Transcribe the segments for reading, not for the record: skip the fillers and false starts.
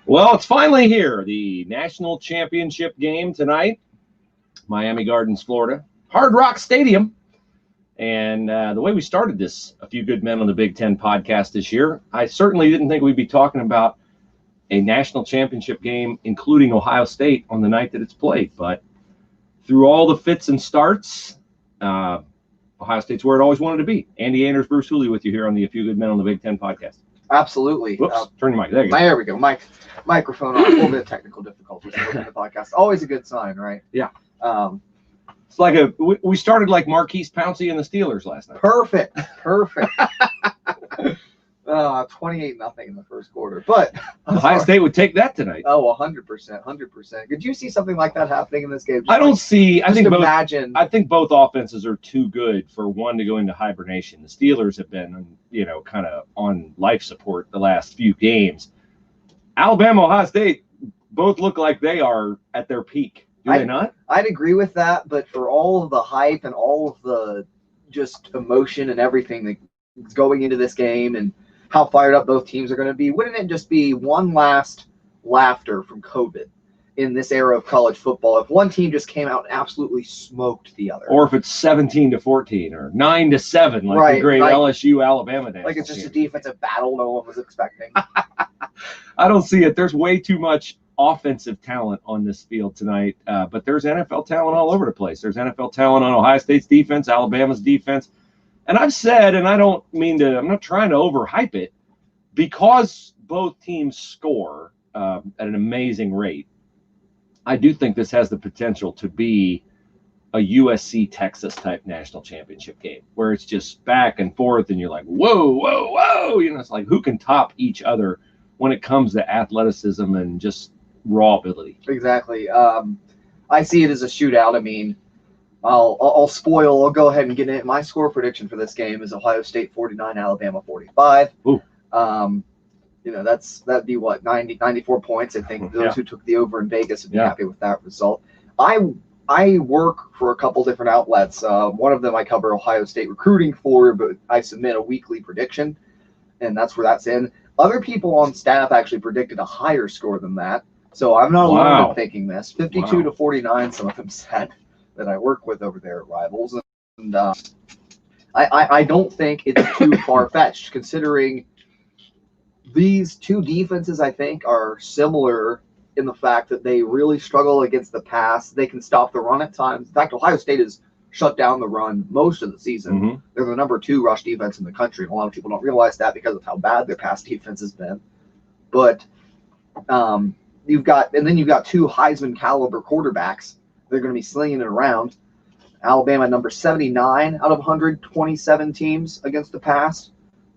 Well, it's finally here. The national championship game tonight, Miami Gardens, Florida, Hard Rock Stadium. And the way we started this, A Few Good Men on the Big Ten podcast this year, I certainly didn't think we'd be talking about a national championship game, including Ohio State, on the night that it's played. But through all the fits and starts, Ohio State's where it always wanted to be. Andy Anders, Bruce Hooley with you here on the A Few Good Men on the Big Ten podcast. Absolutely. Whoops, turn your mic. There you go. There we go. Microphone on. A little bit of technical difficulties in the podcast. Always a good sign, right? Yeah. It's like we started like Marquise Pouncey and the Steelers last night. Perfect. 28-0 in the first quarter. But Ohio State would take that tonight. Oh, 100%. Could you see something like that happening in this game? I think both offenses are too good for one to go into hibernation. The Steelers have been, kind of on life support the last few games. Alabama, Ohio State both look like they are at their peak. Do they not? I'd agree with that, but for all of the hype and all of the just emotion and everything that's going into this game and how fired up both teams are going to be, wouldn't it just be one last laughter from COVID in this era of college football if one team just came out and absolutely smoked the other? Or if it's 17-14 or 9-7, like the great LSU Alabama days. Like it's just a defensive battle no one was expecting. I don't see it. There's way too much offensive talent on this field tonight, but there's NFL talent all over the place. There's NFL talent on Ohio State's defense, Alabama's defense. And I've said, and I'm not trying to overhype it, because both teams score at an amazing rate, I do think this has the potential to be a USC-Texas type national championship game where it's just back and forth and you're like, whoa. It's like who can top each other when it comes to athleticism and just raw ability. Exactly. I see it as a shootout. I mean, I'll go ahead and get in. My score prediction for this game is Ohio State 49, Alabama 45. Ooh. That'd be what, 94 points. I think those who took the over in Vegas would be happy with that result. I work for a couple different outlets. One of them I cover Ohio State recruiting for, but I submit a weekly prediction, and that's where that's in. Other people on staff actually predicted a higher score than that. So I'm not alone in thinking this. 52-49, some of them said, that I work with over there at Rivals. And I don't think it's too far-fetched, considering these two defenses, I think, are similar in the fact that they really struggle against the pass. They can stop the run at times. In fact, Ohio State has shut down the run most of the season. Mm-hmm. They're the number 2 rush defense in the country, and a lot of people don't realize that because of how bad their pass defense has been. But you've got 2 Heisman caliber quarterbacks. They're going to be slinging it around. Alabama number 79 out of 127 teams against the pass.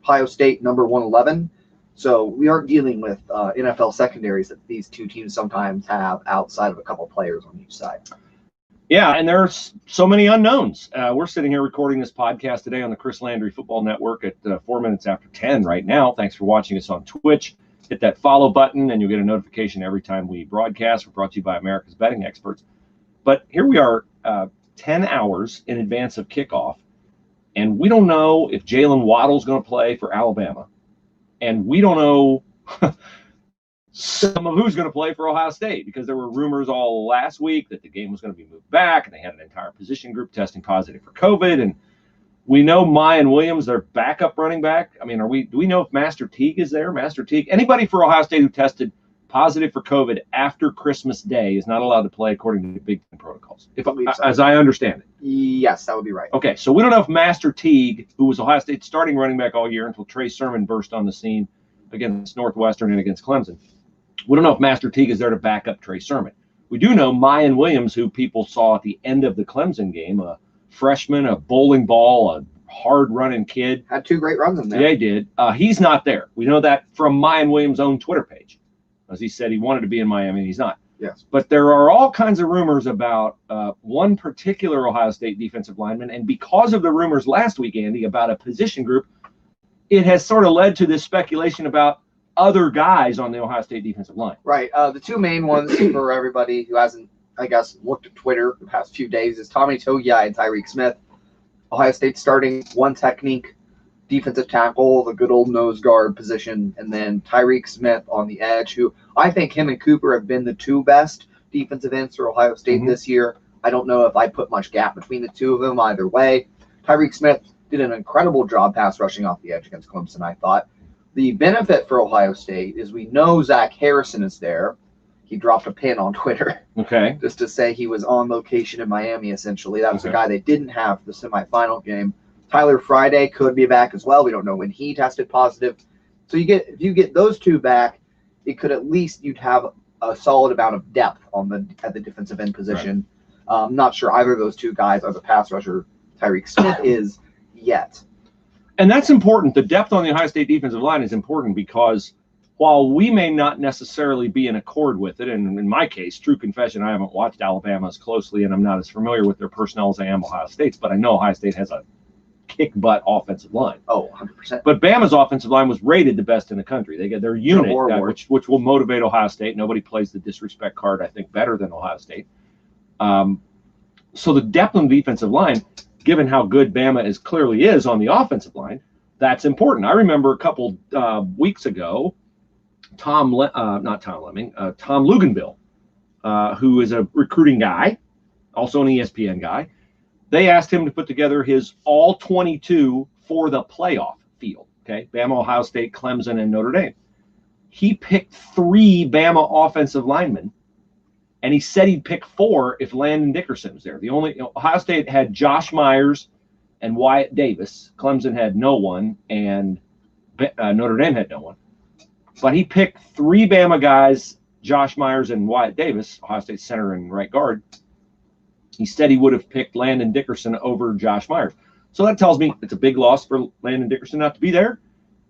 Ohio State number 111. So we aren't dealing with NFL secondaries that these two teams sometimes have outside of a couple players on each side. Yeah, and there's so many unknowns. We're sitting here recording this podcast today on the Chris Landry Football Network at 4 minutes after 10 right now. Thanks for watching us on Twitch. Hit that follow button, and you'll get a notification every time we broadcast. We're brought to you by America's Betting Experts. But here we are 10 hours in advance of kickoff, and we don't know if Jalen Waddle's going to play for Alabama. And we don't know some of who's going to play for Ohio State, because there were rumors all last week that the game was going to be moved back, and they had an entire position group testing positive for COVID. And we know Mayan Williams, their backup running back. I mean, do we know if Master Teague is there? Master Teague, anybody for Ohio State who tested positive for COVID after Christmas Day is not allowed to play according to the Big Ten protocols, as I understand it. Yes, that would be right. Okay, so we don't know if Master Teague, who was Ohio State's starting running back all year until Trey Sermon burst on the scene against Northwestern and against Clemson, we don't know if Master Teague is there to back up Trey Sermon. We do know Mayan Williams, who people saw at the end of the Clemson game, a freshman, a bowling ball, a hard-running kid. Had 2 great runs in there. Yeah, he did. He's not there. We know that from Mayan Williams' own Twitter page. As he said, he wanted to be in Miami, and he's not. Yes. But there are all kinds of rumors about one particular Ohio State defensive lineman, and because of the rumors last week, Andy, about a position group, it has sort of led to this speculation about other guys on the Ohio State defensive line. Right. The 2 main ones for everybody who hasn't, I guess, looked at Twitter the past few days is Tommy Togiai and Tyreek Smith. Ohio State starting one technique defensive tackle, the good old nose guard position, and then Tyreek Smith on the edge, who I think him and Cooper have been the two best defensive ends for Ohio State this year. I don't know if I put much gap between the two of them either way. Tyreek Smith did an incredible job pass rushing off the edge against Clemson, I thought. The benefit for Ohio State is we know Zach Harrison is there. He dropped a pin on Twitter. Okay. Just to say he was on location in Miami, essentially. That was a guy they didn't have for the semifinal game. Tyler Friday could be back as well. We don't know when he tested positive. So if you get those two back, it could at least you'd have a solid amount of depth at the defensive end position. Right. I'm not sure either of those two guys are the pass rusher Tyreek Smith is yet. And that's important. The depth on the Ohio State defensive line is important because while we may not necessarily be in accord with it, and in my case, true confession, I haven't watched Alabama as closely and I'm not as familiar with their personnel as I am Ohio State's, but I know Ohio State has a kick-butt offensive line. Oh, 100%. But Bama's offensive line was rated the best in the country. They get their unit, which will motivate Ohio State. Nobody plays the disrespect card, I think, better than Ohio State. So the depth on the defensive line, given how good Bama clearly is on the offensive line, that's important. I remember a couple weeks ago, Tom Luganville, who is a recruiting guy, also an ESPN guy. They asked him to put together his all 22 for the playoff field. Okay, Bama, Ohio State, Clemson, and Notre Dame. He picked 3 Bama offensive linemen, and he said he'd pick 4 if Landon Dickerson was there. Ohio State had Josh Myers and Wyatt Davis. Clemson had no one, and Notre Dame had no one. But he picked 3 Bama guys, Josh Myers and Wyatt Davis, Ohio State center and right guard. He said he would have picked Landon Dickerson over Josh Myers. So that tells me it's a big loss for Landon Dickerson not to be there.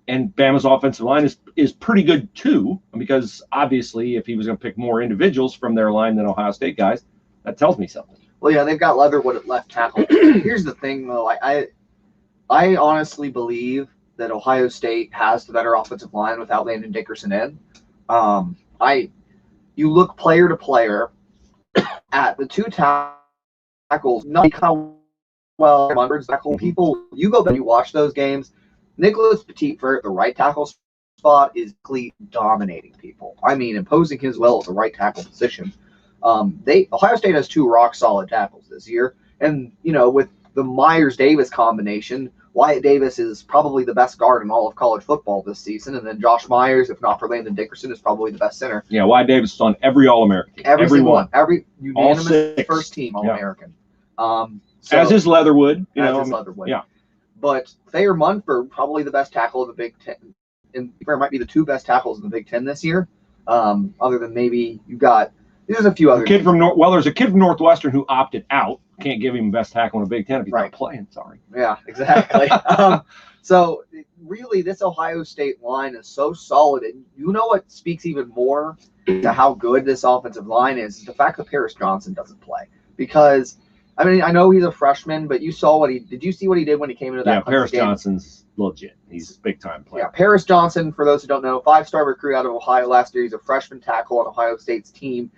And Bama's offensive line is pretty good too, because obviously if he was going to pick more individuals from their line than Ohio State guys, that tells me something. Well, yeah, they've got Leatherwood at left tackle. Here's the thing, though. I honestly believe that Ohio State has the better offensive line without Landon Dickerson in. You look player to player at the two tackles, not how well tackle people. You go back and you watch those games. Nicholas Petit-Frere at the right tackle spot is clearly dominating people. I mean, imposing his will at the right tackle position. Ohio State has 2 rock solid tackles this year, and with the Myers-Davis combination, Wyatt Davis is probably the best guard in all of college football this season, and then Josh Myers, if not for Landon Dickerson, is probably the best center. Yeah, Wyatt Davis is on every All-American team. Every unanimous first team All-American. As is Leatherwood. Leatherwood. Yeah. But Thayer Munford, probably the best tackle of the Big Ten, and might be the 2 best tackles in the Big Ten this year. Other than maybe there's a few other. There's a kid from Northwestern who opted out. Can't give him best tackle in the Big Ten if he's not playing. Sorry. Yeah, exactly. So really, this Ohio State line is so solid, and what speaks even more to how good this offensive line is the fact that Paris Johnson doesn't play. Because I know he's a freshman, but did you see what he did when he came into that? Yeah, Paris Johnson's legit. He's a big time player. Yeah, Paris Johnson, for those who don't know, 5-star recruit out of Ohio last year. He's a freshman tackle on Ohio State's team.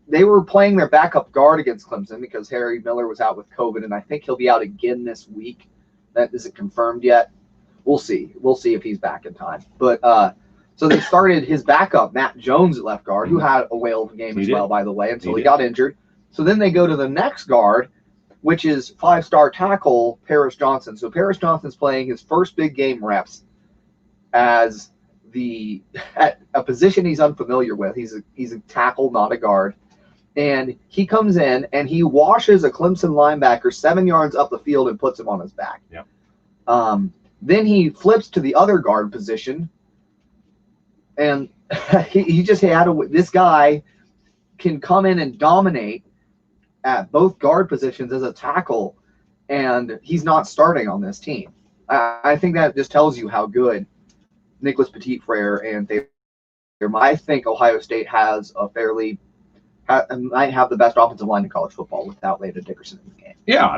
They were playing their backup guard against Clemson because Harry Miller was out with COVID, and I think he'll be out again this week. That isn't confirmed yet. We'll see. We'll see if he's back in time. But so they started his backup, Matt Jones, at left guard, who had a whale of a game as well, by the way, until he got injured. So then they go to the next guard, which is 5-star tackle Paris Johnson. So Paris Johnson's playing his first big game reps at a position he's unfamiliar with. He's a tackle, not a guard. And he comes in and he washes a Clemson linebacker 7 yards up the field and puts him on his back. Yeah. Then he flips to the other guard position, and this guy can come in and dominate at both guard positions as a tackle, and he's not starting on this team. I think that just tells you how good Nicholas Petit-Frere and I think Ohio State might have the best offensive line in college football without Landon Dickerson in the game. Yeah,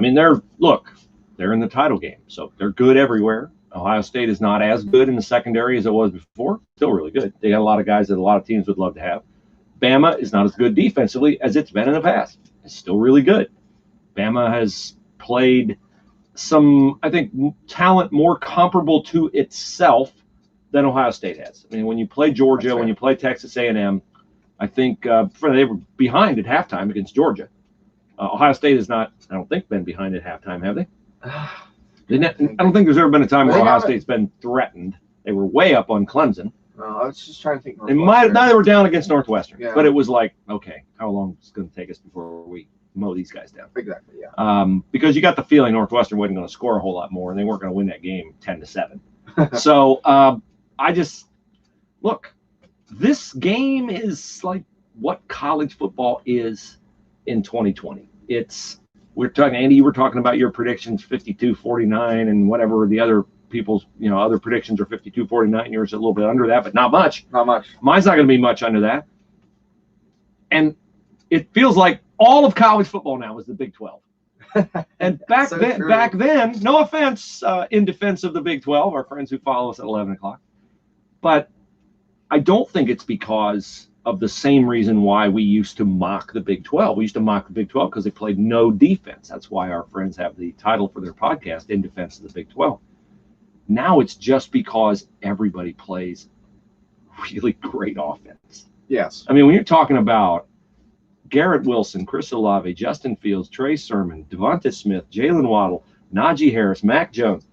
they're in the title game, so they're good everywhere. Ohio State is not as good in the secondary as it was before. Still really good. They got a lot of guys that a lot of teams would love to have. Bama is not as good defensively as it's been in the past. It's still really good. Bama has played some, I think, talent more comparable to itself than Ohio State has. I mean, when you play Georgia, That's right. when you play Texas A&M, I think they were behind at halftime against Georgia. Ohio State has not, I don't think, been behind at halftime, have they? I don't think there's ever been a time where Ohio State's been threatened. They were way up on Clemson. I was just trying to think. They were down against Northwestern, Yeah. but it was like, okay, how long is it going to take us before we mow these guys down? Exactly, yeah. Because you got the feeling Northwestern wasn't going to score a whole lot more, and they weren't going to win that game 10-7. So I just look. This game is like what college football is in 2020. We're talking, Andy, you were talking about your predictions 52-49 and whatever the other people's, other predictions are 52-49. Yours a little bit under that, but not much. Not much. Mine's not going to be much under that. And it feels like all of college football now is the Big 12. And back then, no offense, in defense of the Big 12, our friends who follow us at 11 o'clock, but I don't think it's because of the same reason why we used to mock the Big 12. We used to mock the Big 12 because they played no defense. That's why our friends have the title for their podcast, In Defense of the Big 12. Now it's just because everybody plays really great offense. Yes. I mean, when you're talking about Garrett Wilson, Chris Olave, Justin Fields, Trey Sermon, Devonta Smith, Jalen Waddle, Najee Harris, Mac Jones,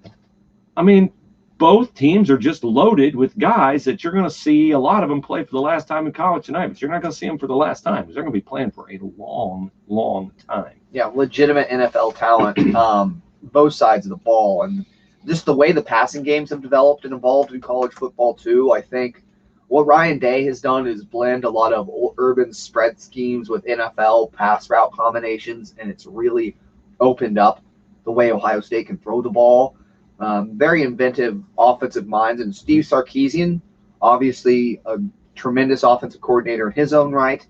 I mean, both teams are just loaded with guys that you're going to see a lot of them play for the last time in college tonight, but you're not going to see them for the last time because they're going to be playing for a long, long time. Yeah, legitimate NFL talent, both sides of the ball. And just the way the passing games have developed and evolved in college football, too, I think what Ryan Day has done is blend a lot of urban spread schemes with NFL pass route combinations, and it's really opened up the way Ohio State can throw the ball. Very inventive offensive minds, and Steve Sarkisian, obviously a tremendous offensive coordinator in his own right.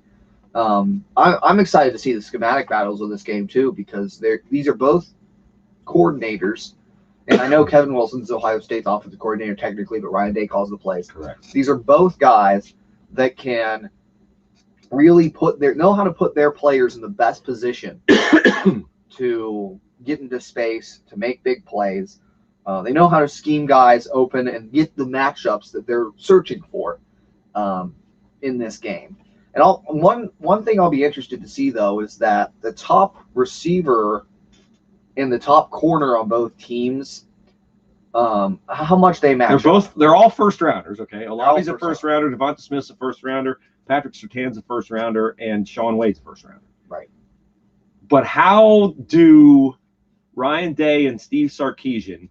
I'm excited to see the schematic battles of this game too, because these are both coordinators, and I know Kevin Wilson's Ohio State's offensive coordinator technically, but Ryan Day calls the plays. Correct. These are both guys that can really know how to put their players in the best position to get into space, to make big plays. They know how to scheme guys open and get the matchups that they're searching for in this game. And one thing I'll be interested to see, though, is that the top receiver and the top corner on both teams, how much they match. They're all first rounders, okay? Olave's a first rounder, Devonta Smith's a first rounder, Patrick Surtain's a first rounder, and Shaun Wade's a first rounder. Right. But how do Ryan Day and Steve Sarkisian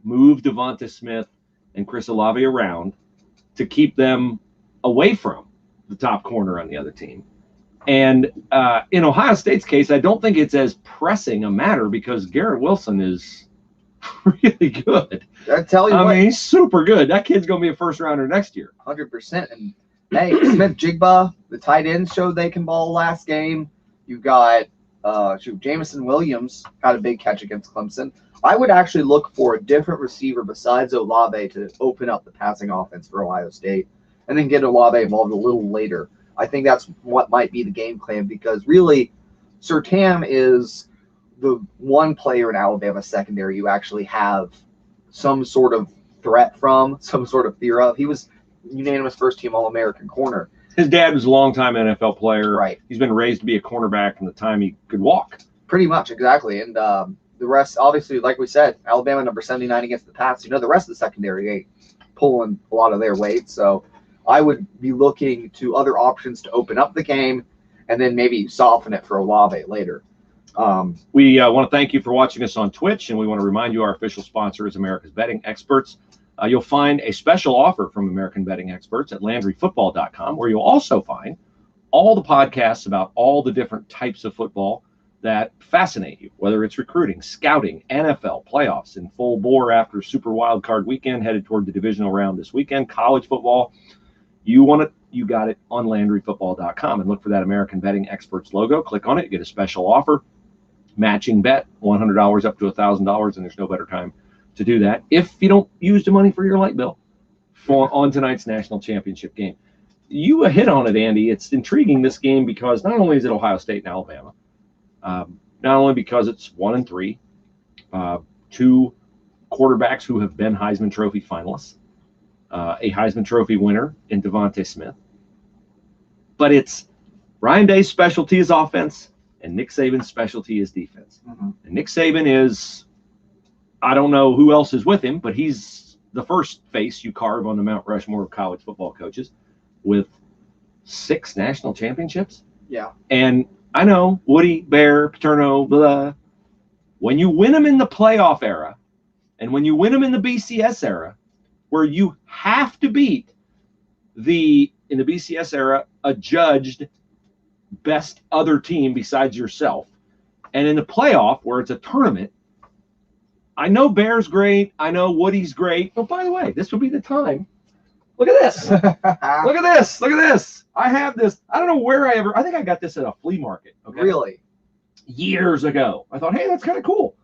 move Devonta Smith and Chris Olave around to keep them away from the top corner on the other team? And in Ohio State's case, I don't think it's as pressing a matter because Garrett Wilson is really good. I tell you I what, mean, he's super good. That kid's going to be a first rounder next year. 100%. And hey, Smith-Jigba, the tight end, showed they can ball last game. You've got Jameson Williams had a big catch against Clemson. I would actually look for a different receiver besides Olave to open up the passing offense for Ohio State and then get Olave involved a little later. I think that's what might be the game plan because really Surtain is the one player in Alabama secondary you actually have some sort of threat from, some sort of fear of. He was unanimous first-team All-American corner. His dad was a longtime NFL player. Right. He's been raised to be a cornerback from the time he could walk. Pretty much, exactly. And the rest, obviously, like we said, Alabama number 79 against the pass. The rest of the secondary ain't pulling a lot of their weight. So I would be looking to other options to open up the game and then maybe soften it for Olave later. We want to thank you for watching us on Twitch, and we want to remind you our official sponsor is America's Betting Experts. You'll find a special offer from American Betting Experts at LandryFootball.com, where you'll also find all the podcasts about all the different types of football that fascinate you, whether it's recruiting, scouting, NFL, playoffs in full bore after Super Wild Card weekend, headed toward the divisional round this weekend, college football. You want it, you got it on LandryFootball.com, and look for that American Betting Experts logo. Click on it, you get a special offer, matching bet, $100 up to $1,000, and there's no better time to do that if you don't use the money for your light bill on tonight's national championship game. You hit on it, Andy. It's intriguing, this game, because not only is it Ohio State and Alabama, not only because it's 1-3, two quarterbacks who have been Heisman Trophy finalists, a Heisman Trophy winner in Devontae Smith. But it's Ryan Day's specialty is offense, and Nick Saban's specialty is defense. Mm-hmm. And Nick Saban is, I don't know who else is with him, but he's the first face you carve on the Mount Rushmore of college football coaches with 6 national championships. Yeah. And I know Woody, Bear, Paterno, blah. When you win them in the playoff era, and when you win them in the BCS era, where you have to beat in the BCS era, adjudged best other team besides yourself, and in the playoff where it's a tournament, I know Bear's great, I know Woody's great, but by the way, this would be the time. Look at this. Look at this. Look at this. I have this. I don't know where I think I got this at a flea market. Okay. Really? Years ago. I thought, hey, that's kind of cool.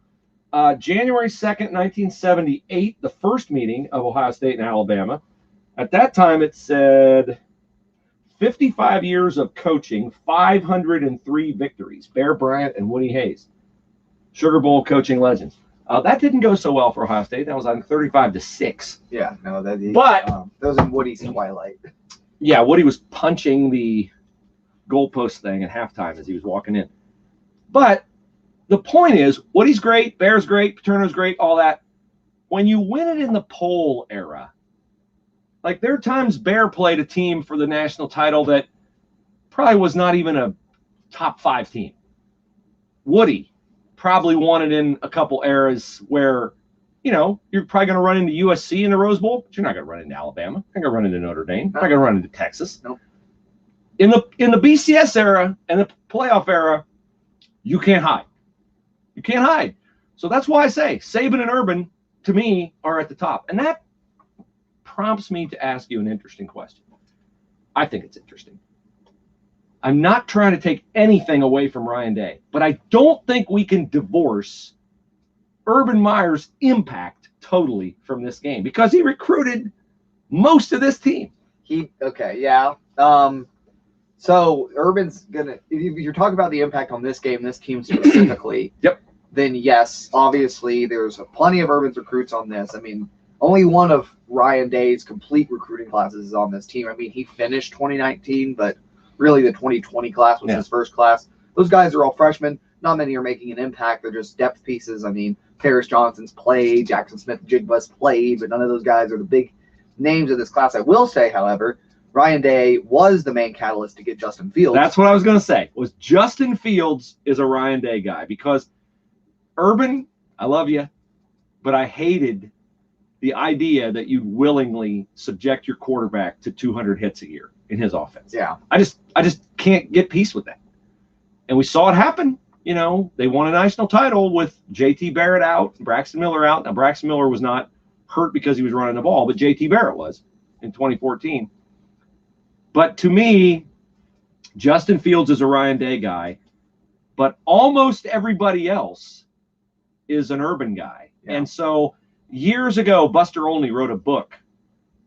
January 2nd, 1978, the first meeting of Ohio State and Alabama. At that time, it said 55 years of coaching, 503 victories. Bear Bryant and Woody Hayes, Sugar Bowl coaching legends. That didn't go so well for Ohio State. That was on 35-6. Yeah, no, that is. But that was in Woody's twilight. Yeah, Woody was punching the goalpost thing at halftime as he was walking in. But the point is, Woody's great, Bear's great, Paterno's great, all that. When you win it in the poll era, like there are times Bear played a team for the national title that probably was not even a top 5 team. Woody probably won it in a couple eras where, you know, you're probably going to run into USC in the Rose Bowl, but you're not going to run into Alabama. You're going to run into Notre Dame. You're not going to run into Texas. Nope. In the BCS era and the playoff era, you can't hide. You can't hide. So that's why I say Saban and Urban, to me, are at the top. And that prompts me to ask you an interesting question. I think it's interesting. I'm not trying to take anything away from Ryan Day, but I don't think we can divorce Urban Meyer's impact totally from this game because he recruited most of this team. Yeah. So Urban's gonna. If you're talking about the impact on this game, this team specifically, yep. Then yes, obviously there's plenty of Urban's recruits on this. I mean, only one of Ryan Day's complete recruiting classes is on this team. I mean, he finished 2019, but really the 2020 class was his first class. Those guys are all freshmen. Not many are making an impact. They're just depth pieces. I mean, Paris Johnson's played, Jackson Smith-Njigba's played, but none of those guys are the big names of this class. I will say, however, Ryan Day was the main catalyst to get Justin Fields. That's what I was going to say. Was Justin Fields is a Ryan Day guy because Urban, I love you, but I hated the idea that you'd willingly subject your quarterback to 200 hits a year in his offense. Yeah. I just can't get peace with that. And we saw it happen. You know, they won a national title with JT Barrett out, Braxton Miller out. Now, Braxton Miller was not hurt because he was running the ball, but JT Barrett was in 2014. But to me, Justin Fields is a Ryan Day guy, but almost everybody else is an Urban guy. Yeah. And so years ago, Buster Olney wrote a book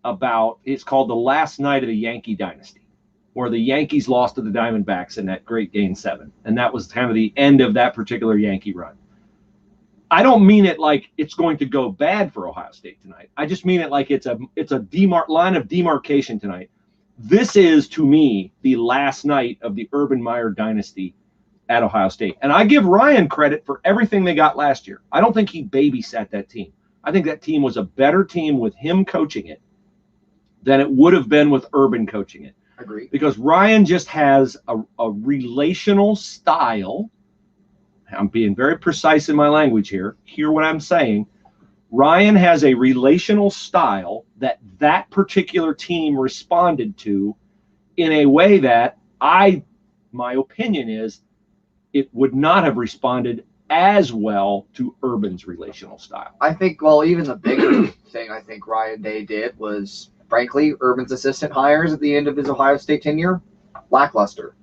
about, it's called The Last Night of the Yankee Dynasty, where the Yankees lost to the Diamondbacks in that great Game 7. And that was kind of the end of that particular Yankee run. I don't mean it like it's going to go bad for Ohio State tonight. I just mean it like it's a line of demarcation tonight. This is, to me, the last night of the Urban Meyer dynasty at Ohio State. And I give Ryan credit for everything they got last year. I don't think he babysat that team. I think that team was a better team with him coaching it than it would have been with Urban coaching it. Agree. Because Ryan just has a relational style. I'm being very precise in my language here. Hear what I'm saying. Ryan has a relational style that particular team responded to in a way that my opinion is it would not have responded as well to Urban's relational style. I think, well, even the bigger thing I think Ryan Day did was, frankly, Urban's assistant hires at the end of his Ohio State tenure, lackluster,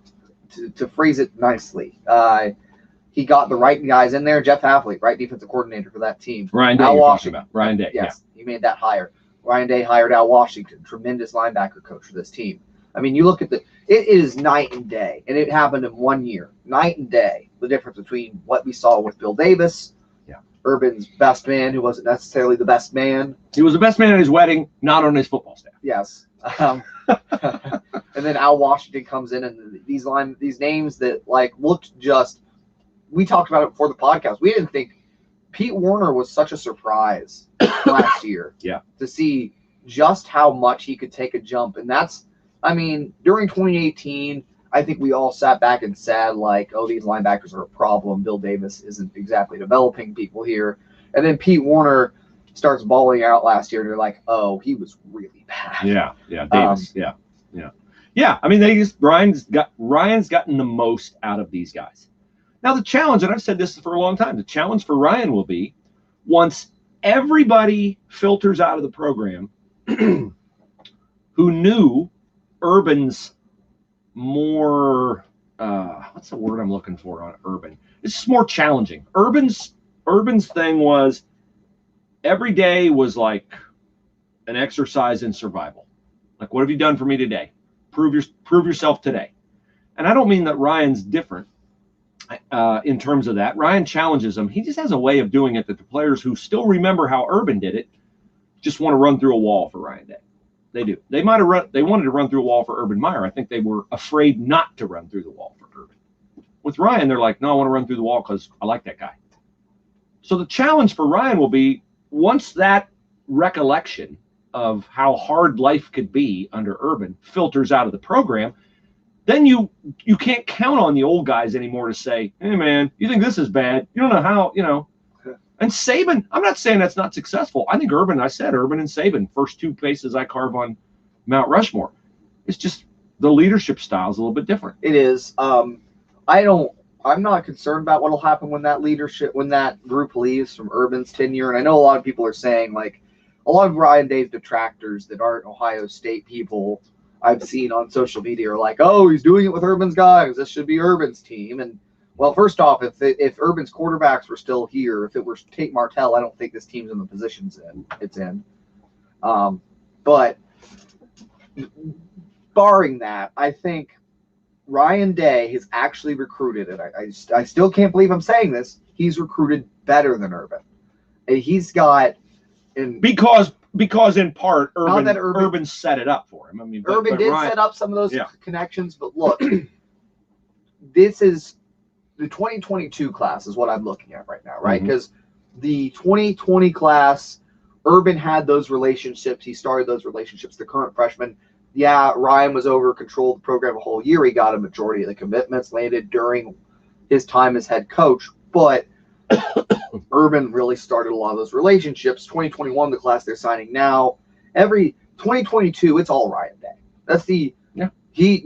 to phrase it nicely. He got the right guys in there. Jeff Hafley, right defensive coordinator for that team. Ryan Day, you're talking about. Ryan Day, yes, yeah. He made that hire. Ryan Day hired Al Washington, tremendous linebacker coach for this team. I mean, you look at it is night and day, and it happened in 1 year. Night and day, the difference between what we saw with Bill Davis Urban's best man, who wasn't necessarily the best man. He was the best man at his wedding, not on his football staff. Yes. And then Al Washington comes in, and these names that like looked just. We talked about it before the podcast. We didn't think Pete Werner was such a surprise last year. Yeah. To see just how much he could take a jump, and during 2018. I think we all sat back and said, like, oh, these linebackers are a problem. Bill Davis isn't exactly developing people here. And then Pete Werner starts balling out last year, and you're like, oh, he was really bad. Yeah, Davis. Yeah. I mean, Ryan's gotten the most out of these guys. Now, the challenge, and I've said this for a long time, the challenge for Ryan will be once everybody filters out of the program who knew Urban's more what's the word I'm looking for on Urban? It's just more challenging. Urban's thing was every day was like an exercise in survival. Like, what have you done for me today? Prove yourself today. And I don't mean that Ryan's different in terms of that. Ryan challenges him. He just has a way of doing it that the players who still remember how Urban did it just want to run through a wall for Ryan Day. They do. They wanted to run through a wall for Urban Meyer. I think they were afraid not to run through the wall for Urban. With Ryan, they're like, no, I want to run through the wall because I like that guy. So the challenge for Ryan will be once that recollection of how hard life could be under Urban filters out of the program, then you can't count on the old guys anymore to say, hey, man, you think this is bad. You don't know how, And Saban, I'm not saying that's not successful. I think Urban and Saban, first two faces I carve on Mount Rushmore. It's just the leadership style is a little bit different. It is. I'm not concerned about what will happen when that group leaves from Urban's tenure. And I know a lot of people are saying, like, a lot of Ryan Day's detractors that aren't Ohio State people I've seen on social media are like, oh, he's doing it with Urban's guys. This should be Urban's team. And well, first off, if Urban's quarterbacks were still here, if it were Tate Martell, I don't think this team's in the positions it's in. But barring that, I think Ryan Day has actually recruited, and I still can't believe I'm saying this, he's recruited better than Urban. He's got because in part Urban set it up for him. I mean, Urban did set up some of those connections, but look, this is the 2022 class is what I'm looking at right now, right? Because the 2020 class, Urban had those relationships. He started those relationships. The current freshman, Ryan was over control of the program a whole year. He got a majority of the commitments landed during his time as head coach, but Urban really started a lot of those relationships. 2021, the class they're signing now, every 2022, it's all Ryan Day. That's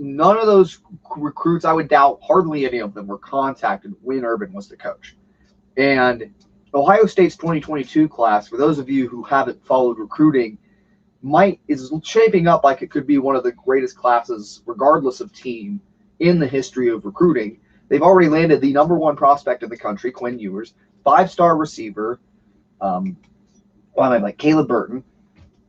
none of those recruits, I would doubt hardly any of them were contacted when Urban was the coach. And Ohio State's 2022 class, for those of you who haven't followed recruiting, is shaping up like it could be one of the greatest classes, regardless of team, in the history of recruiting. They've already landed the number one prospect in the country, Quinn Ewers, 5-star receiver, Caleb Burton.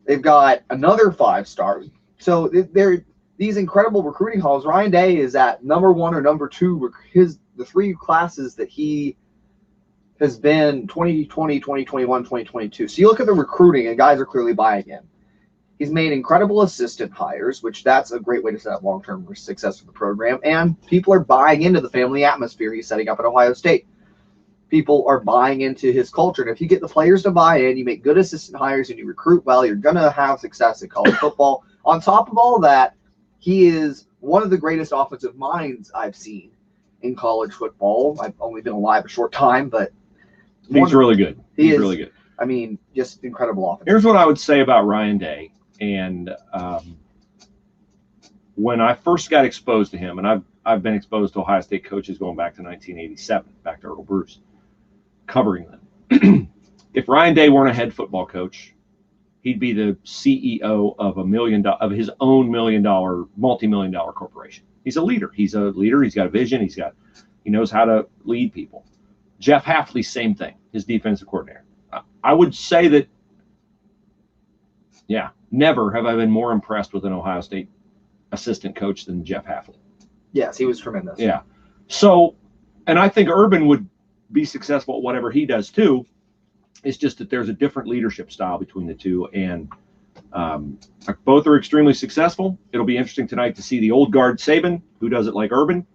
They've got another 5-star. So they're these incredible recruiting hauls. Ryan Day is at number one or number two. The three classes that he has been 2020, 2021, 2022. So you look at the recruiting, and guys are clearly buying in. He's made incredible assistant hires, which that's a great way to set up long-term success for the program. And people are buying into the family atmosphere he's setting up at Ohio State. People are buying into his culture. And if you get the players to buy in, you make good assistant hires, and you recruit well, you're going to have success at college football. On top of all of that, he is one of the greatest offensive minds I've seen in college football. I've only been alive a short time, but he's really good. He's really good. I mean, just incredible offense. Here's what I would say about Ryan Day. And when I first got exposed to him, and I've been exposed to Ohio State coaches going back to 1987, back to Earl Bruce, covering them. If Ryan Day weren't a head football coach, he'd be the CEO of his own multi-million-dollar corporation. He's a leader. He's got a vision. He knows how to lead people. Jeff Hafley, same thing. His defensive coordinator. I would say that, never have I been more impressed with an Ohio State assistant coach than Jeff Hafley. Yes, he was tremendous. Yeah. So, and I think Urban would be successful at whatever he does too. It's just that there's a different leadership style between the two, and both are extremely successful. It'll be interesting tonight to see the old guard Saban, who does it like Urban,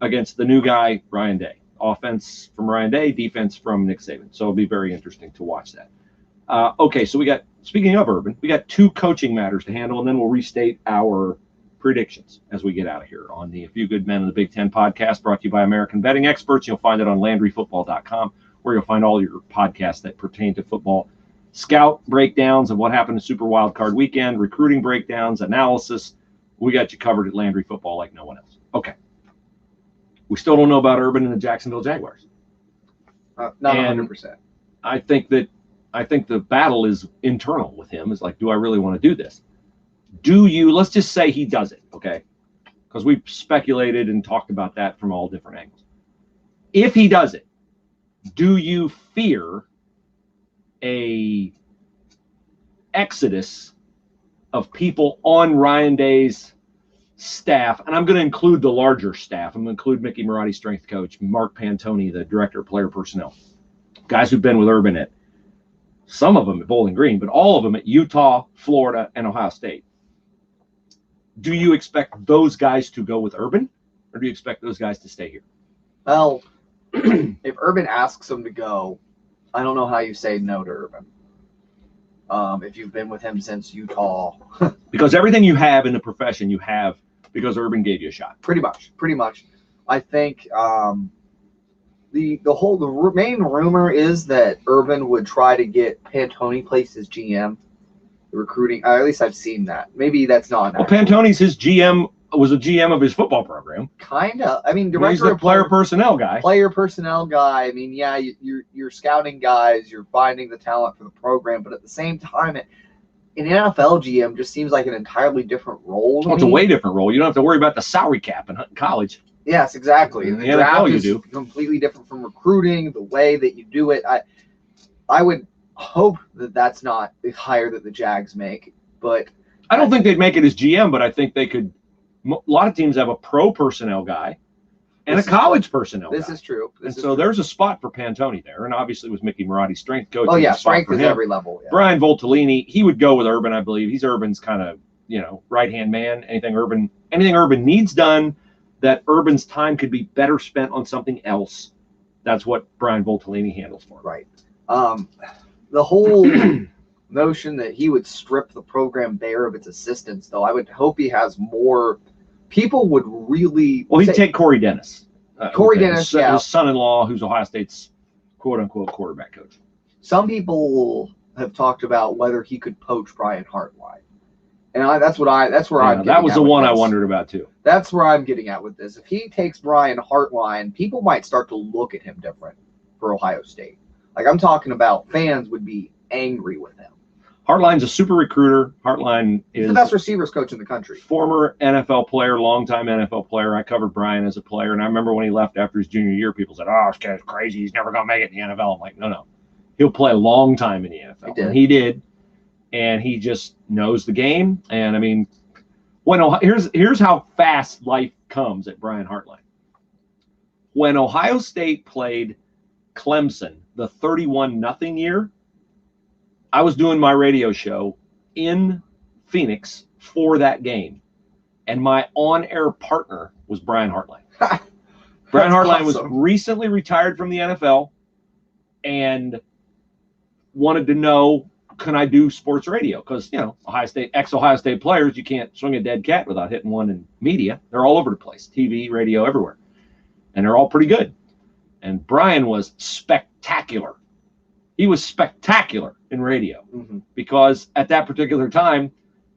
against the new guy, Ryan Day. Offense from Ryan Day, defense from Nick Saban. So it'll be very interesting to watch that. Okay, so speaking of Urban, we got 2 coaching matters to handle, and then we'll restate our predictions as we get out of here on the A Few Good Men in the Big Ten podcast, brought to you by American Betting Experts. You'll find it on LandryFootball.com, where you'll find all your podcasts that pertain to football. Scout breakdowns of what happened in Super Wild Card Weekend, recruiting breakdowns, analysis. We got you covered at Landry Football like no one else. Okay. We still don't know about Urban and the Jacksonville Jaguars. Not 100%. I think the battle is internal with him. Is like, do I really want to do this? Let's just say he does it, okay? Because we've speculated and talked about that from all different angles. If he does it, do you fear a exodus of people on Ryan Day's staff? And I'm going to include the larger staff. I'm going to include Mickey Marotti, strength coach, Mark Pantoni, the director of player personnel, guys who've been with Urban at some of them at Bowling Green, but all of them at Utah, Florida, and Ohio State. Do you expect those guys to go with Urban, or do you expect those guys to stay here? Well, if Urban asks them to go, I don't know how you say no to Urban. If you've been with him since Utah. Because everything you have in the profession, you have because Urban gave you a shot. Pretty much. I think the main rumor is that Urban would try to get Pantoni placed as GM. The recruiting, at least I've seen that. Maybe that's not. Well, Pantoni's his GM, was a GM of his football program. Kinda. I mean, he's the player personnel guy. Player personnel guy. I mean, yeah, you're scouting guys, you're finding the talent for the program, but at the same time, an NFL GM just seems like an entirely different role. Well, it's a way different role. You don't have to worry about the salary cap in college. Yes, exactly. In the NFL, you do. Completely different from recruiting, the way that you do it. I would hope that that's not the hire that the Jags make, but I don't think they'd make it as GM, but I think they could. A lot of teams have a pro personnel guy and a college personnel guy. This is true. So there's a spot for Pantoni there, and obviously with Mickey Marotti, strength coach. Oh yeah, strength is every level. Yeah. Brian Voltolini, he would go with Urban, I believe. He's Urban's kind of right hand man. Anything Urban needs done, that Urban's time could be better spent on something else. That's what Brian Voltolini handles for him. Right. The whole notion that he would strip the program bare of its assistants, though, I would hope he has more. People would really. Well, he'd take Corey Dennis. Dennis, his son-in-law, who's Ohio State's quote-unquote quarterback coach. Some people have talked about whether he could poach Brian Hartline, and that's where I'm. That was the one I wondered about too. That's where I'm getting at with this. If he takes Brian Hartline, people might start to look at him different for Ohio State. Like I'm talking about, fans would be angry with him. Hartline's a super recruiter. Hartline is the best receivers coach in the country. Former NFL player, longtime NFL player. I covered Brian as a player, and I remember when he left after his junior year, people said, "Oh, this guy's crazy. He's never going to make it in the NFL." I'm like, no. He'll play a long time in the NFL. And he did, and he just knows the game. And I mean, here's how fast life comes at Brian Hartline. When Ohio State played Clemson the 31-0 year, I was doing my radio show in Phoenix for that game, and my on-air partner was Brian Hartline. Brian Hartline was recently retired from the NFL and wanted to know, can I do sports radio? Because, ex-Ohio State players, you can't swing a dead cat without hitting one in media. They're all over the place, TV, radio, everywhere. And they're all pretty good. And Brian was spectacular. He was spectacular in radio because at that particular time,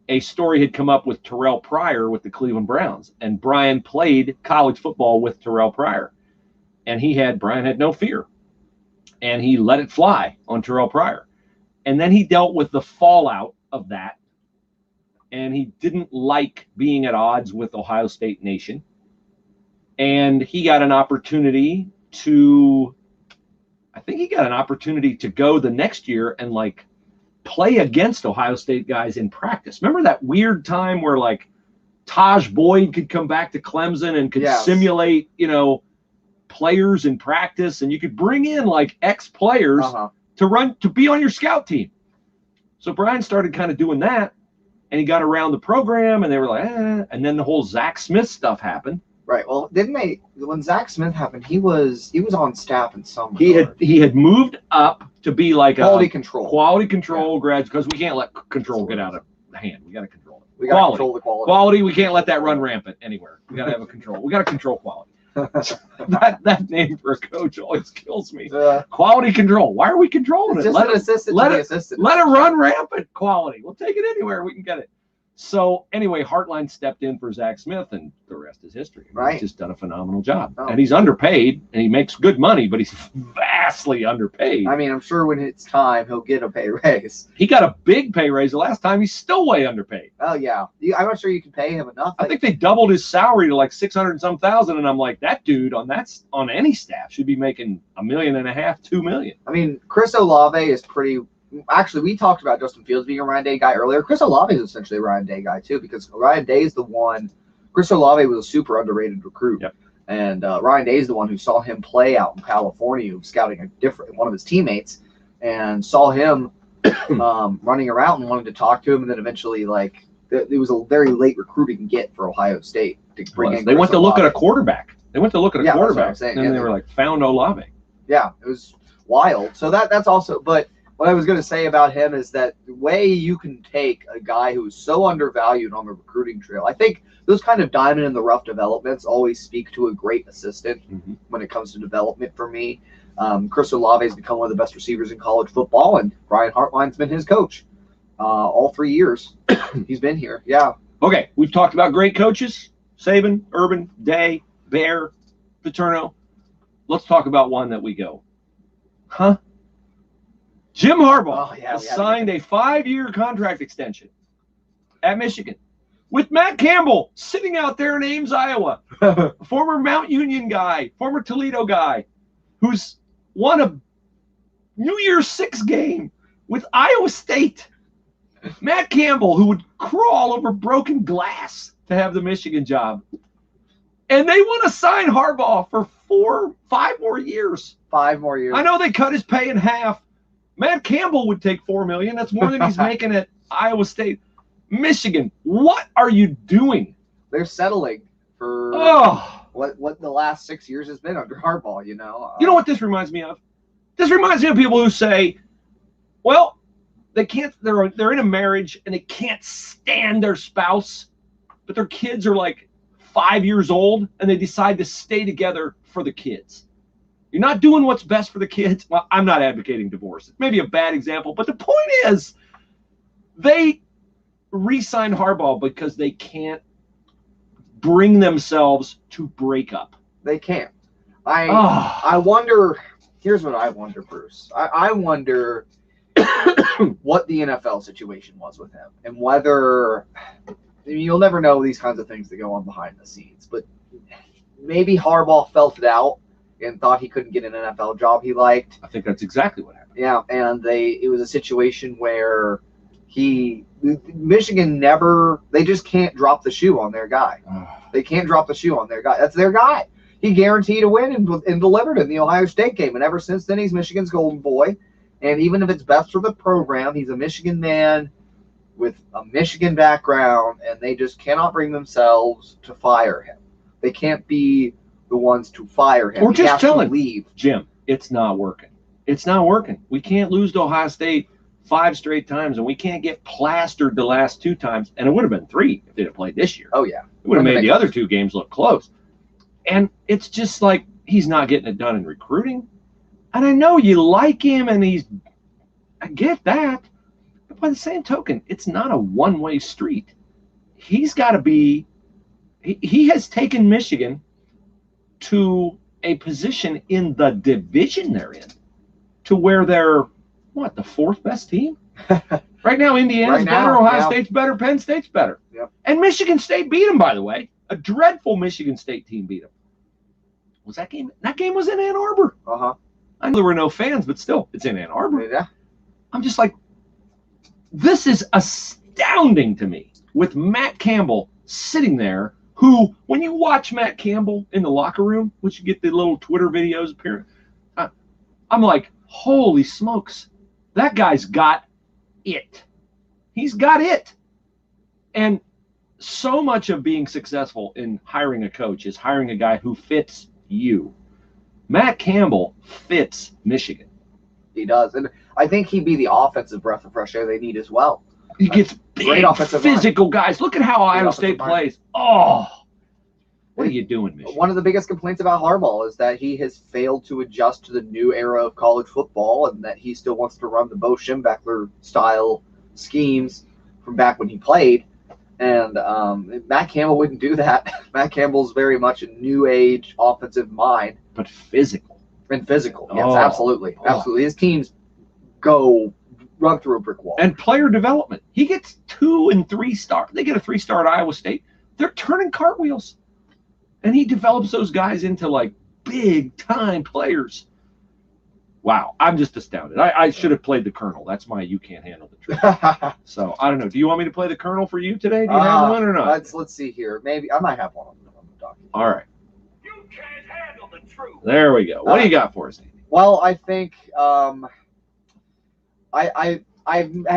a story had come up with Terrell Pryor with the Cleveland Browns, and Brian played college football with Terrell Pryor, and Brian had no fear, and he let it fly on Terrell Pryor, and then he dealt with the fallout of that, and he didn't like being at odds with Ohio State Nation, and he got an opportunity to go the next year and play against Ohio State guys in practice. Remember that weird time where Taj Boyd could come back to Clemson and could simulate, players in practice, and you could bring in ex-players to be on your scout team. So Brian started kind of doing that, and he got around the program, and they were like, and then the whole Zach Smith stuff happened. Right. Well, when Zach Smith happened, he was on staff in some regard. He had moved up to be like quality control grads, because we can't let control get out of hand. We got to control it. We got to control the quality. Quality, we can't let that run rampant anywhere. We got to have a control. We got to control quality. that name for a coach always kills me. Quality control. Why are we controlling it? Let it run rampant. Quality. We'll take it anywhere we can get it. So anyway, Hartline stepped in for Zach Smith, and the rest is history. Right. He's just done a phenomenal job. And he's underpaid, and he makes good money, but he's vastly underpaid. I mean, I'm sure when it's time, he'll get a pay raise. He got a big pay raise the last time. He's still way underpaid. Oh, yeah. I'm not sure you can pay him enough. I think they doubled his salary to like 600 and some thousand, and I'm like, that dude on any staff should be making $1.5 million, $2 million. I mean, Chris Olave is pretty. Actually, we talked about Justin Fields being a Ryan Day guy earlier. Chris Olave is essentially a Ryan Day guy too, because Ryan Day is the one. Chris Olave was a super underrated recruit, and Ryan Day is the one who saw him play out in California, scouting one of his teammates, and saw him running around and wanted to talk to him, and then eventually, it was a very late recruiting get for Ohio State to bring in. They went to look at a quarterback. They went to look at a quarterback, and they were like, found Olave. Yeah, it was wild. So that's also, but. What I was going to say about him is that the way you can take a guy who is so undervalued on the recruiting trail, I think those kind of diamond in the rough developments always speak to a great assistant when it comes to development for me. Chris Olave has become one of the best receivers in college football, and Brian Hartline's been his coach all 3 years. He's been here. Yeah. Okay, we've talked about great coaches: Saban, Urban, Day, Bear, Paterno. Let's talk about one that we go, huh? Jim Harbaugh has signed a 5-year contract extension at Michigan with Matt Campbell sitting out there in Ames, Iowa, former Mount Union guy, former Toledo guy, who's won a New Year's Six game with Iowa State. Matt Campbell, who would crawl over broken glass to have the Michigan job. And they want to sign Harbaugh for 5 more years. 5 more years. I know they cut his pay in half. Matt Campbell would take $4 million. That's more than he's making at Iowa State. Michigan, what are you doing? They're settling for what the last 6 years has been under Harbaugh. You know what this reminds me of? This reminds me of people who say, well, they can't. They're in a marriage and they can't stand their spouse, but their kids are like 5 years old, and they decide to stay together for the kids. You're not doing what's best for the kids. Well, I'm not advocating divorce. It's maybe a bad example, but the point is they re-signed Harbaugh because they can't bring themselves to break up. They can't. I wonder, here's what I wonder, Bruce. I wonder what the NFL situation was with him, and whether, you'll never know these kinds of things that go on behind the scenes, but maybe Harbaugh felt it out and thought he couldn't get an NFL job he liked. I think that's exactly what happened. Yeah, and it was a situation where Michigan they just can't drop the shoe on their guy. They can't drop the shoe on their guy. That's their guy. He guaranteed a win and delivered in the Ohio State game, and ever since then he's Michigan's golden boy. And even if it's best for the program, he's a Michigan man with a Michigan background, and they just cannot bring themselves to fire him. They can't be the ones to fire him. Or just tell him, leave. Jim, it's not working. It's not working. We can't lose to Ohio State 5 straight times, and we can't get plastered the last 2 times. And it would have been 3 if they'd have played this year. Oh, yeah. It would have made the other 2 games look close. And it's just like he's not getting it done in recruiting. And I know you like him, and I get that. But by the same token, it's not a one-way street. He's got to be – he has taken Michigan to a position in the division they're in, to where they're, the 4th best team? Right now, Indiana's better, Ohio State's better, Penn State's better. Yep. And Michigan State beat them, by the way. A dreadful Michigan State team beat them. Was that game? That game was in Ann Arbor. I know there were no fans, but still, it's in Ann Arbor. Yeah. I'm just like, this is astounding to me, with Matt Campbell sitting there, who, when you watch Matt Campbell in the locker room, which you get the little Twitter videos appearing, I'm like, Holy smokes. That guy's got it. He's got it. And so much of being successful in hiring a coach is hiring a guy who fits you. Matt Campbell fits Michigan. He does. And I think he'd be the offensive breath of fresh air they need as well. He gets big, physical guys. Look at how Iowa State plays. Oh, what are you doing, Michigan? One of the biggest complaints about Harbaugh is that he has failed to adjust to the new era of college football, and that he still wants to run the Bo Schembechler style schemes from back when he played. And Matt Campbell wouldn't do that. Matt Campbell's very much a new age offensive mind. But physical. And physical. Yes, absolutely. Absolutely. His teams run through a brick wall. And player development. He gets 2 and 3 star. They get a 3-star at Iowa State. They're turning cartwheels. And he develops those guys into like big time players. Wow, I'm just astounded. I should have played the Colonel. That's my you can't handle the truth. So I don't know. Do you want me to play the Colonel for you today? Do you have one or not? Let's see here. Maybe I might have one on the document. All right. You can't handle the truth. There we go. What do you got for us, Andy? Well, I think I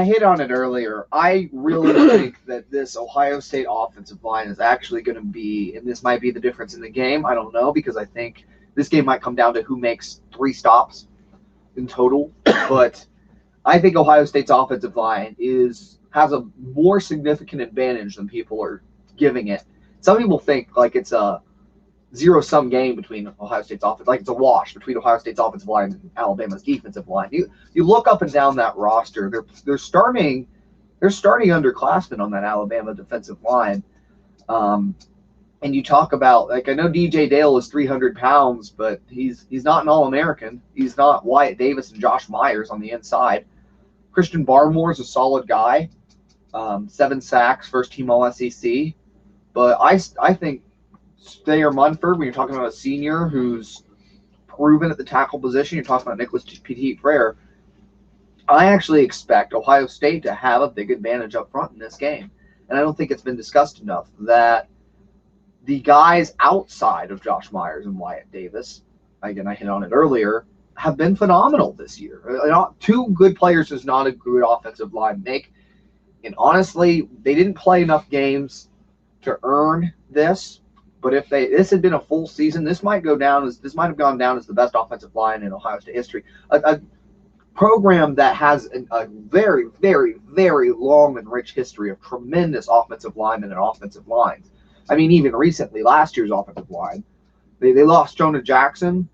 hit on it earlier. I really think that this Ohio State offensive line is actually going to be, and this might be the difference in the game. I don't know, because I think this game might come down to who makes 3 stops in total. But I think Ohio State's offensive line has a more significant advantage than people are giving it. Some people think like it's a zero-sum game between Ohio State's offense, like it's a wash between Ohio State's offensive line and Alabama's defensive line. You look up and down that roster, they're starting underclassmen on that Alabama defensive line. And you talk about, like, I know DJ Dale is 300 pounds, but he's not an All-American. He's not Wyatt Davis and Josh Myers on the inside. Christian Barmore is a solid guy, 7 sacks, first-team All-SEC. But I think Thayer Munford, when you're talking about a senior who's proven at the tackle position, you're talking about Nicholas Petit-Frere, I actually expect Ohio State to have a big advantage up front in this game. And I don't think it's been discussed enough that the guys outside of Josh Myers and Wyatt Davis, again, I hit on it earlier, have been phenomenal this year. 2 good players is not a good offensive line make. And honestly, they didn't play enough games to earn this. But if this had been a full season, this might have gone down as the best offensive line in Ohio State history. A program that has a very, very, very long and rich history of tremendous offensive linemen and offensive lines. I mean, even recently, last year's offensive line, they lost Jonah Jackson,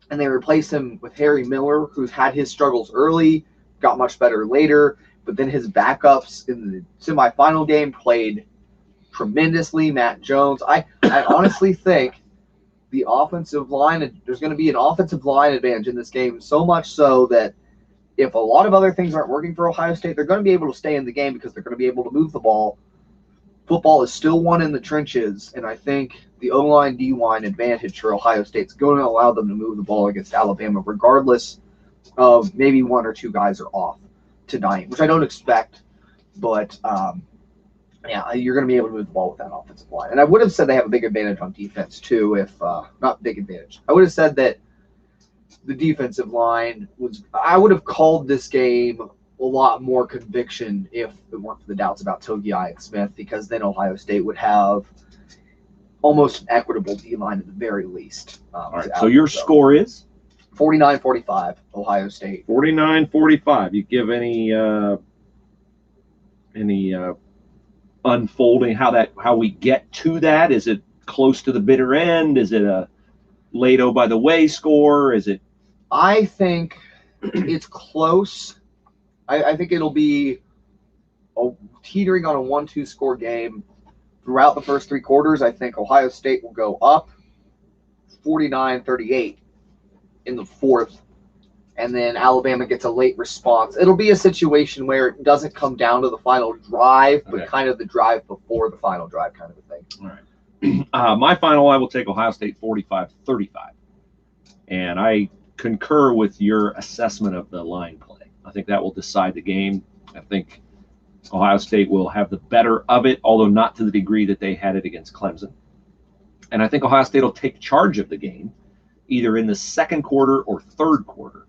and they replaced him with Harry Miller, who's had his struggles early, got much better later, but then his backups in the semifinal game played tremendously. Matt Jones. I honestly think the offensive line, there's going to be an offensive line advantage in this game, so much so that if a lot of other things aren't working for Ohio State, they're going to be able to stay in the game because they're going to be able to move the ball. Football is still won in the trenches, and I think the O-line, D-line advantage for Ohio State's going to allow them to move the ball against Alabama, regardless of maybe 1 or 2 guys are off tonight, which I don't expect, but yeah, you're going to be able to move the ball with that offensive line. And I would have said they have a big advantage on defense, too, if not big advantage. I would have said that the defensive line I would have called this game a lot more conviction if it weren't for the doubts about Togiai and Smith, because then Ohio State would have almost an equitable D-line at the very least. All right, so your score is? 49-45, Ohio State. 49-45. You give any unfolding how we get to that? Is it close to the bitter end? Is it a late by the way score? Is it? I think it's close. I think it'll be teetering on a 1-2 score game throughout the first 3 quarters. I think Ohio State will go up 49-38 in the 4th, and then Alabama gets a late response. It'll be a situation where it doesn't come down to the final drive, but kind of the drive before the final drive kind of a thing. All right. My final, I will take Ohio State 45-35. And I concur with your assessment of the line play. I think that will decide the game. I think Ohio State will have the better of it, although not to the degree that they had it against Clemson. And I think Ohio State will take charge of the game, either in the second quarter or third quarter.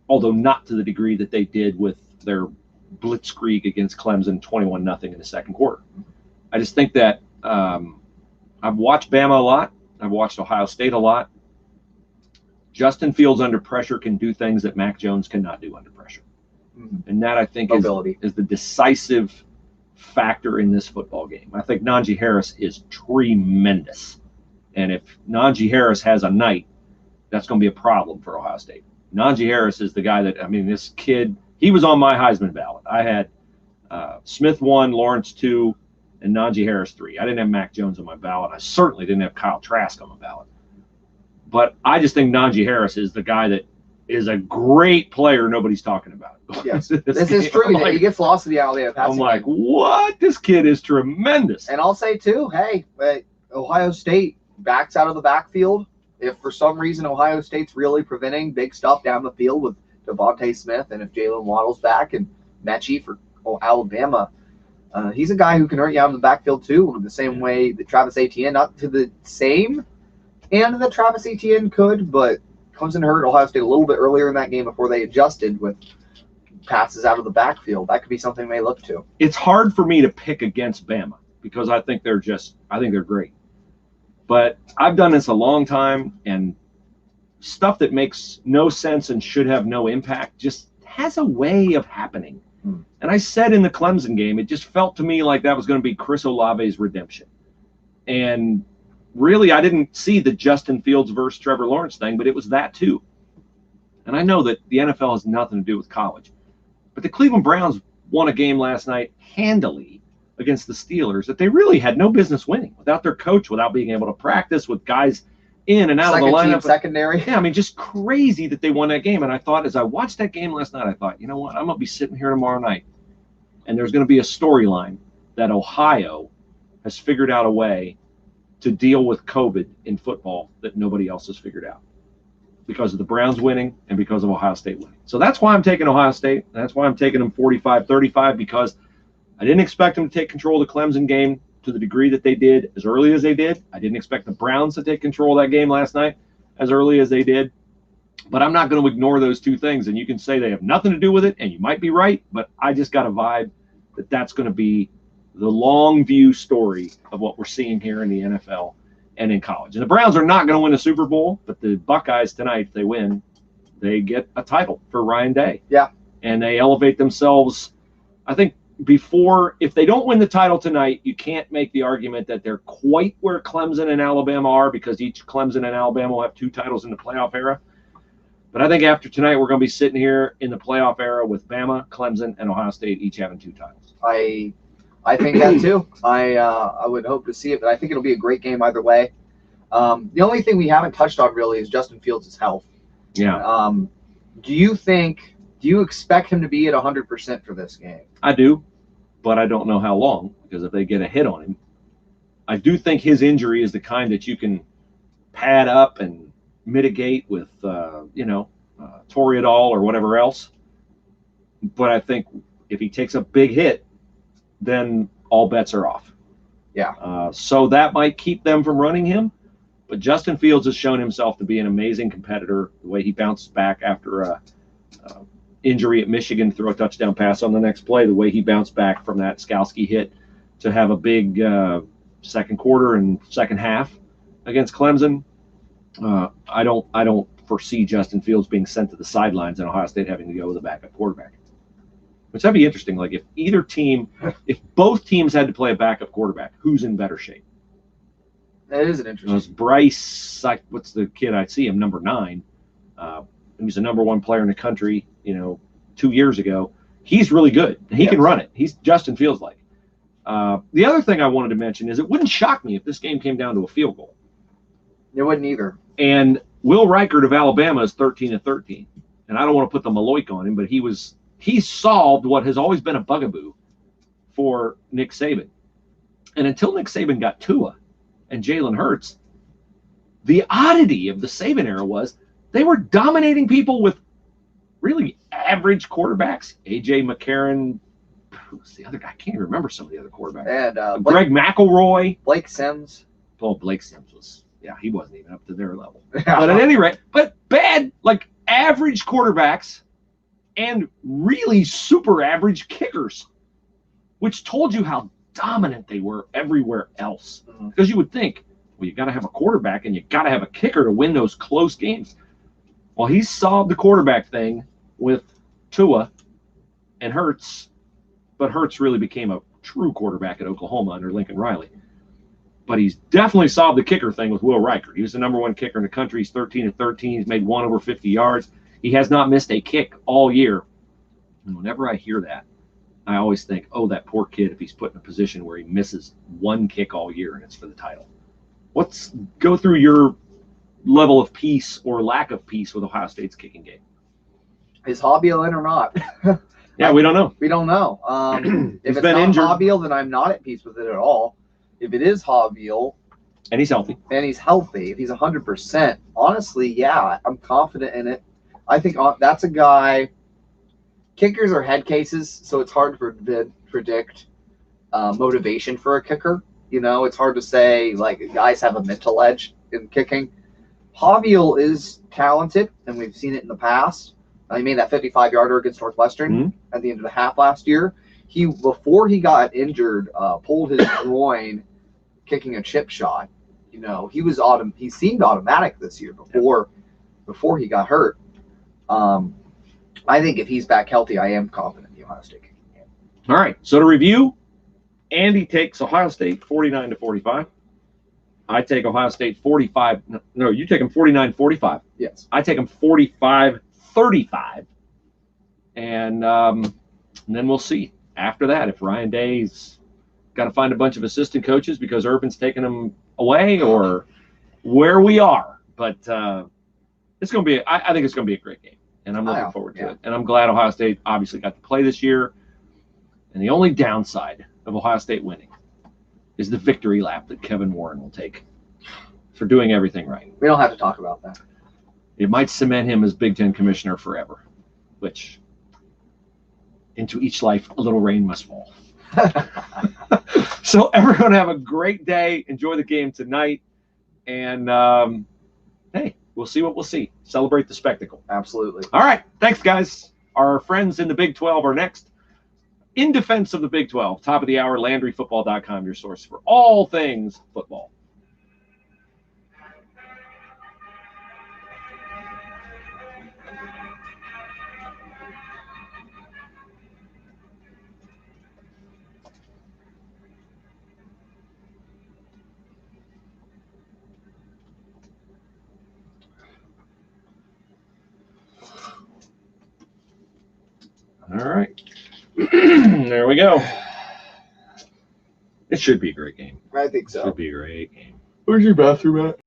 although not to the degree that they did with their blitzkrieg against Clemson 21-0 in the second quarter. I just think that I've watched Bama a lot. I've watched Ohio State a lot. Justin Fields under pressure can do things that Mac Jones cannot do under pressure. And that, I think, is the decisive factor in this football game. I think Najee Harris is tremendous. And if Najee Harris has a night, that's going to be a problem for Ohio State. Najee Harris is the guy that, I mean, this kid, he was on my Heisman ballot. I had Smith 1, Lawrence 2, and Najee Harris 3. I didn't have Mac Jones on my ballot. I certainly didn't have Kyle Trask on my ballot. But I just think Najee Harris is the guy that is a great player nobody's talking about. Yes, this is true. Like, he gets lost in the Alabama passing I'm like, what? This kid is tremendous. And I'll say, too, hey, Ohio State backs out of the backfield. If for some reason Ohio State's really preventing big stuff down the field with Devontae Smith, and if Jalen Waddle's back and Mechie for Alabama, he's a guy who can hurt you out of the backfield, too, the same way that Travis Etienne, not to the same end that Travis Etienne could, but Clemson hurt Ohio State a little bit earlier in that game before they adjusted with passes out of the backfield. That could be something they look to. It's hard for me to pick against Bama because I think they're great. But I've done this a long time, and stuff that makes no sense and should have no impact just has a way of happening. And I said in the Clemson game, it just felt to me like that was going to be Chris Olave's redemption. And really, I didn't see the Justin Fields versus Trevor Lawrence thing, but it was that too. And I know that the NFL has nothing to do with college. But the Cleveland Browns won a game last night handily against the Steelers that they really had no business winning without their coach, without being able to practice, with guys in and out of the lineup. Secondary. Yeah, I mean, just crazy that they won that game. And I thought, as I watched that game last night, I thought, you know what? I'm going to be sitting here tomorrow night, and there's going to be a storyline that Ohio has figured out a way to deal with COVID in football that nobody else has figured out, because of the Browns winning and because of Ohio State winning. So that's why I'm taking Ohio State. That's why I'm taking them 45-35, because I didn't expect them to take control of the Clemson game to the degree that they did as early as they did. I didn't expect the Browns to take control of that game last night as early as they did. But I'm not going to ignore those two things. And you can say they have nothing to do with it, and you might be right, but I just got a vibe that that's going to be the long view story of what we're seeing here in the NFL and in college. And the Browns are not going to win a Super Bowl, but the Buckeyes tonight, if they win, they get a title for Ryan Day. Yeah. And they elevate themselves. I think if they don't win the title tonight, you can't make the argument that they're quite where Clemson and Alabama are, because each Clemson and Alabama will have 2 titles in the playoff era. But I think after tonight, we're going to be sitting here in the playoff era with Bama, Clemson, and Ohio State each having 2 titles. I think that too. I would hope to see it, but I think it'll be a great game either way. The only thing we haven't touched on really is Justin Fields' health. Yeah. Do you expect him to be at 100% for this game? I do, but I don't know how long, because if they get a hit on him, I do think his injury is the kind that you can pad up and mitigate with, Toreadol or whatever else. But I think if he takes a big hit, then all bets are off. Yeah. So that might keep them from running him. But Justin Fields has shown himself to be an amazing competitor. The way he bounced back after a injury at Michigan, throw a touchdown pass on the next play, the way he bounced back from that Skalski hit to have a big second quarter and second half against Clemson. I don't foresee Justin Fields being sent to the sidelines and Ohio State having to go with a backup quarterback. Which that'd be interesting. Like if both teams had to play a backup quarterback, who's in better shape? That is an interesting. It's Bryce, what's the kid? I see him, number 9. He was the number 1 player in the country, 2 years ago. He's really good. He can run it. He's Justin Fields like. The other thing I wanted to mention is it wouldn't shock me if this game came down to a field goal. It wouldn't either. And Will Reichert of Alabama is 13-13. And I don't want to put the Maloik on him, but he solved what has always been a bugaboo for Nick Saban. And until Nick Saban got Tua and Jalen Hurts, the oddity of the Saban era was they were dominating people with really average quarterbacks. A.J. McCarron, who's the other guy? I can't even remember some of the other quarterbacks. And Greg McElroy. Blake Sims. Well, Blake Sims he wasn't even up to their level. But at any rate, bad, like average quarterbacks and really super average kickers, which told you how dominant they were everywhere else. Because you would think, well, you got to have a quarterback and you got to have a kicker to win those close games. Well, he solved the quarterback thing with Tua and Hurts, but Hurts really became a true quarterback at Oklahoma under Lincoln Riley. But he's definitely solved the kicker thing with Will Riker. He was the #1 kicker in the country. He's 13-13. He's made one over 50 yards. He has not missed a kick all year. And whenever I hear that, I always think, oh, that poor kid if he's put in a position where he misses one kick all year and it's for the title. Go through your level of peace or lack of peace with Ohio State's kicking game. Is Hobbiel in or not? Yeah, we don't know. We don't know. If it's not injured. Hobbiel, then I'm not at peace with it at all. If it is Hobbiel, And he's healthy. and he's healthy, if he's 100%, honestly, yeah, I'm confident in it. I think that's a guy. Kickers are head cases, so it's hard to predict motivation for a kicker. You know, it's hard to say, like, guys have a mental edge in kicking. Hobbiel is talented, and we've seen it in the past. He made that 55-yarder against Northwestern at the end of the half last year. Before he got injured, pulled his groin kicking a chip shot. You know, he seemed automatic this year before he got hurt. I think if he's back healthy, I am confident in the Ohio State kicking game. All right. So to review, Andy takes Ohio State 49-45. I take Ohio State 45. No, you take them 49-45. Yes. I take them 45-35. And then we'll see after that if Ryan Day's got to find a bunch of assistant coaches because Urban's taking them away or where we are. But it's going to be, I think it's going to be a great game. And I'm looking forward to it. And I'm glad Ohio State obviously got to play this year. And the only downside of Ohio State winning is the victory lap that Kevin Warren will take for doing everything right. We don't have to talk about that. It might cement him as Big Ten commissioner forever, which into each life a little rain must fall. So everyone have a great day. Enjoy the game tonight. And, hey, we'll see what we'll see. Celebrate the spectacle. Absolutely. All right. Thanks, guys. Our friends in the Big 12 are next. In defense of the Big 12, top of the hour, LandryFootball.com, your source for all things football. All right. There we go. It should be a great game. I think so. Should be a great game. Where's your bathroom at?